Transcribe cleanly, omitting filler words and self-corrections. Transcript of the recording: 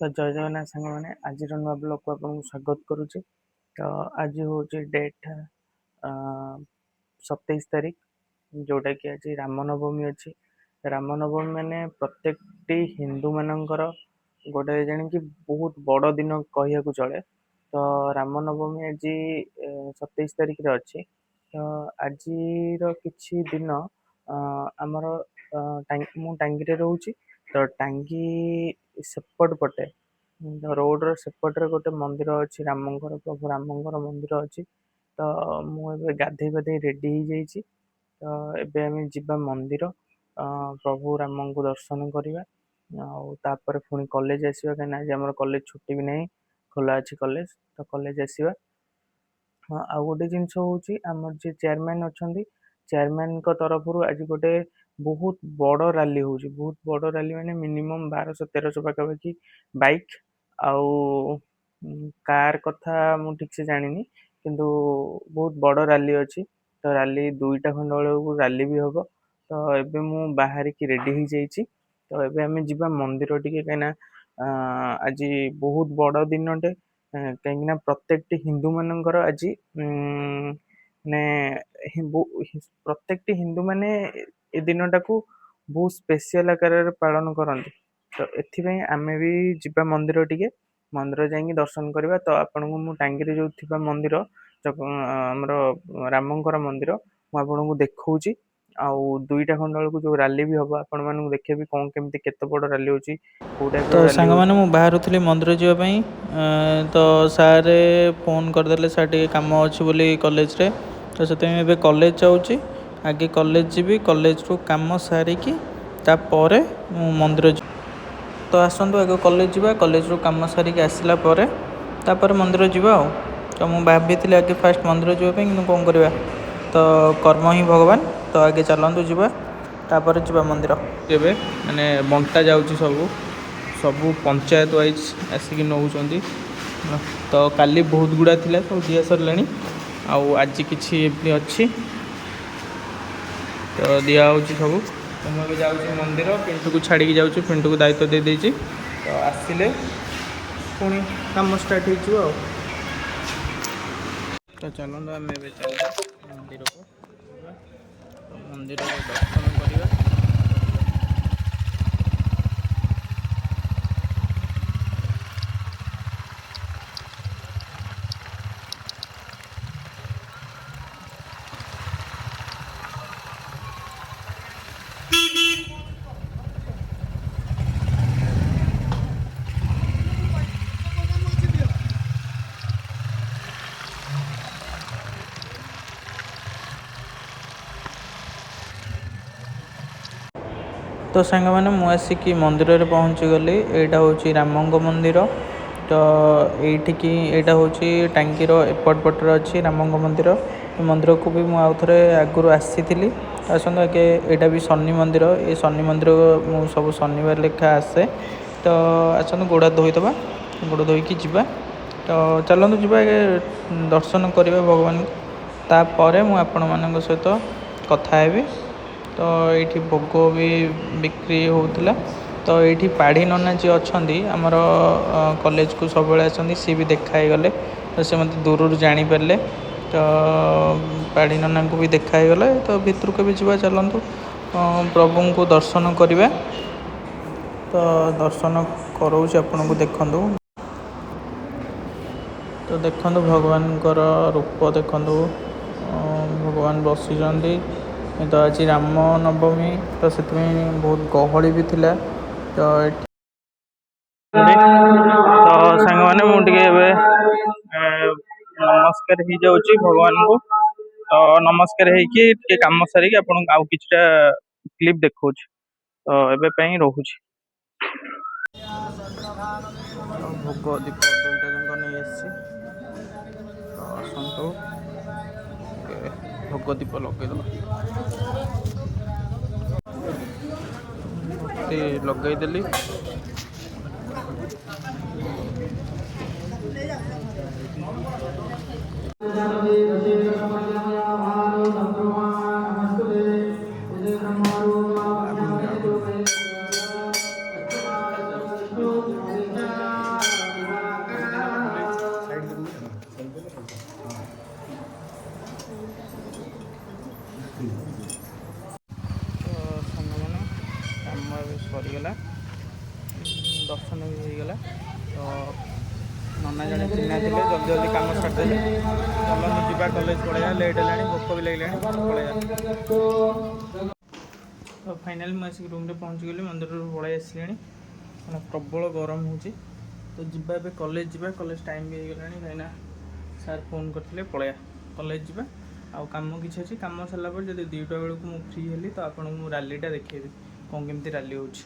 तो जय जगन्नाथ सांग मैंने आज नुआ ब्लॉग को आपको स्वागत करुच्ची। तो आज हूँ डेट 27 तारीख जोटा कि आज रामनवमी अच्छी। रामनवमी मैंने प्रत्येक हिंदू मानकर गोटे जाणी कि बहुत बड़ दिन कह चले। तो रामनवमी आज 27 तारीख रे अच्छी। तो आज किछि दिन आमर मु टांगी रोचे। तो टांगी सेपट पटे रोड सेपटे गोटे मंदिर अच्छी रामंकर प्रभु रामंकर मंदिर अच्छी। तो मुझे गाधे गाधे रेडी हो जाइए। तो एबे आम जीवा मंदिर प्रभु राम को दर्शन करवा। तापर पुणी कॉलेज आसवा कहीं आज आम कॉलेज छुट्टी भी नहीं, खोला अच्छी कॉलेज। तो कॉलेज आसवा। हाँ आ गोटे जिनस हूँ आमर जे चेयरमैन अच्छा चेयरमैन तरफ आज गोटे बहुत बड़ रैली हूँ। बहुत बड़ रैली माने मिनिमम 1200-1300 पाखापाखि बाइक आउ कार कथा मु ठीक से जानी किंतु बहुत बड़ रैली अच्छी। तो रैली 2टा खंड बेलू रैली भी हम। तो एबे मु बाहर की रेडी हो जाइए। तो एबे आम जीवा मंदिर टिके कहीं आज बहुत बड़ दिनटे कहीं प्रत्येक हिंदू मानकर आज ने प्रत्येक हिंदू माने ए दिनटा को बहुत स्पेशल आकार पालन करते। तो एथि आमे भी जीवा मंदिर टिके मंदिर जाइए दर्शन करवा। तो आपन को मु टांगी जो थिबा मंदिर आमर रामंकर मंदिर मु आपन को देखौची। आउ 2टा खंड बेलू जो रैली भी हम आपण मानू देखेबी कौन केमती केते बड़ रैली होची को टाइप तो रैली सांग मैंने होची। मु बाहर थी मंदिर जावाई। तो सार फोन करदे सार टे कम अच्छी बोली कॉलेज रे। तो से कॉलेज जाऊँगी आगे कॉलेज जी कॉलेज रू कम सारिकी तापर मंदिर जी। तो आसतु आगे कॉलेज जावा कॉलेज रू कम सारिकी आसला तापर मंदिर जावा। तो मुझे भाभी आगे फास्ट मंदिर जावाई कि कौन करवा। तो कर्म ही भगवान। तो आगे चलतु जावा तापर जावा मंदिर। एबे माने बंटा जाउची सबू पंचायत वाइज आसिक नौ। तो काली बहुत गुड़ा थिला सब दिया सरला। आज किसी अच्छी तो दिया सब। तो मुझे जाऊँगी मंदिर पिंटू को छाड़ी जाऊँ। पिंटू को दायित्व दे देछि। तो आसिले पुणी कम स्टार्ट हो। तो चलते आम मंदिर को तो मंदिर को दर्शन करवा। तो सांग मैंने मुझे मंदिर में पहुँची गली। यहाँ हूँ रामंग मंदिर। तो ये यहाँ हूँ टांगीर एपट पटर अच्छी रामंग मंदिर। मंदिर को भी मुझे आगुरी आसी आसतु आगे यहाँ भी शनि मंदिर। ये शनि मंदिर मुझे सब शनिवार लेखा आसे। तो आसतु गोड़ धोईदबा गोड़ धोईकी जावा। तो चलतु जावा आगे दर्शन करवा भगवान। तापर मुझे आपण मान सहित कथा हेबी। तो ये भोग भी बिक्री होता। तो ये पाढ़ी नना जी अच्छा आमर कॉलेज को सब आसती सी भी देखाई गले। तो से मत दूर जापारे। तो पाढ़ी नना को भी देखाई गले। तो भितर को भी जावा चलतु प्रभु को दर्शन करवा। तो दर्शन कराऊँ आपन को देखु। तो देखु भगवान रूप देखु। भगवान बसी। तो आज राम नवमी तो से बहुत गहली भी थिला। तो सांग मैंने मुझे नमस्कार हो जाऊँगी भगवान को। तो नमस्कार होके कम सारिकी आपन आउ किछटा क्लिप देखो। तो एबे रोचे भोग दीप 2टा जंग नहीं आसी। तो आसतु भोग दीप लगेदे लगेदेली। ହେଇଗଲା, ଦର୍ଶନ ବି ହେଇଗଲା। ତ ନନା ଜଣେ ଚିହ୍ନା ଥିଲେ, ଜଲ୍ଦି ଜଲ୍ଦି କାମ ସାରିଦେଲେ। ଭଲ ମୁଁ ଯିବା କଲେଜ ପଳେଇବା, ଲେଟ୍ ହେଲାଣି, ଭୋକ ବି ଲାଗିଲାଣି, ପଳେଇବା। ତ ଫାଇନାଲି ମୁଁ ଆସିକି ରୁମ୍ରେ ପହଞ୍ଚିଗଲି, ମନ୍ଦିରରୁ ପଳେଇ ଆସିଲିଣି, ମାନେ ପ୍ରବଳ ଗରମ ହେଉଛି। ତ ଯିବା ଏବେ କଲେଜ ଯିବା, କଲେଜ ଟାଇମ୍ ବି ହେଇଗଲାଣି, କାହିଁକିନା ସାର୍ ଫୋନ୍ କରିଥିଲେ ପଳେଇବା କଲେଜ ଯିବା। ଆଉ କାମ କିଛି ଅଛି, କାମ ସରିଲା ପରେ ଯଦି 2ଟା ବେଳକୁ ମୁଁ ଫ୍ରି ହେଲି ତ ଆପଣଙ୍କୁ ମୁଁ ରାଲିଟା ଦେଖେଇବି କ'ଣ କେମିତି ରାଲି ହେଉଛି।